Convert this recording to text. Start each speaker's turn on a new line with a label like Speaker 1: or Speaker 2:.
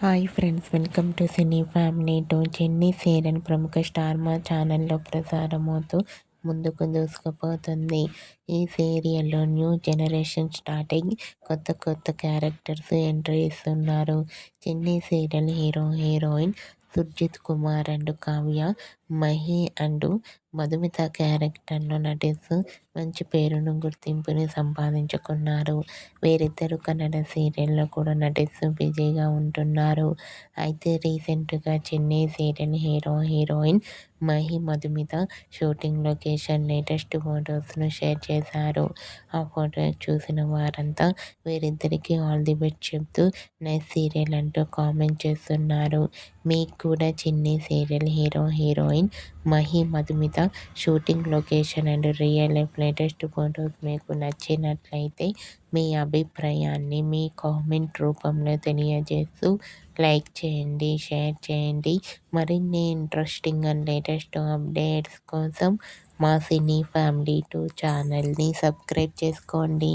Speaker 1: Hi friends, welcome to cine family two. చెన్నీ serial ప్రముఖ star మా ఛానల్లో ప్రసారమవుతూ ముందుకు దూసుకుపోతుంది. ఈ సీరియల్లో న్యూ జనరేషన్ స్టార్టింగ్ కొత్త కొత్త క్యారెక్టర్స్ ఎంట్రీ ఇస్తున్నారు. Chennai serial heroine Surjith Kumar and Kavya, Mahi and Madhumitha క్యారెక్టర్లో నటిస్తూ మంచి పేరును గుర్తింపుని సంపాదించుకున్నారు. వీరిద్దరూ కన్నడ సీరియల్లో కూడా నటిస్తూ బిజీగా ఉంటున్నారు. అయితే రీసెంట్గా Chennai serial heroine Mahi Madhumitha shooting location latest ఫొటోస్ను షేర్ చేశారు. ఆ ఫోటో చూసిన వారంతా వీరిద్దరికీ ఆల్ ది బెస్ట్ చెప్తూ నైస్ సీరియల్ అంటూ కామెంట్ చేస్తున్నారు. మీకు కూడా Chennai serial heroine Mahi Madhumitha shooting location and real life latest photos మీకు నచ్చినట్లయితే మీ అభిప్రాయాన్ని మీ కామెంట్ రూపంలో తెలియజేస్తూ లైక్ చేయండి, షేర్ చేయండి. మరిన్ని ఇంట్రెస్టింగ్ అండ్ లేటెస్ట్ అప్డేట్స్ కోసం మా సినీ ఫ్యామిలీ 2 ఛానల్ని సబ్స్క్రైబ్ చేసుకోండి.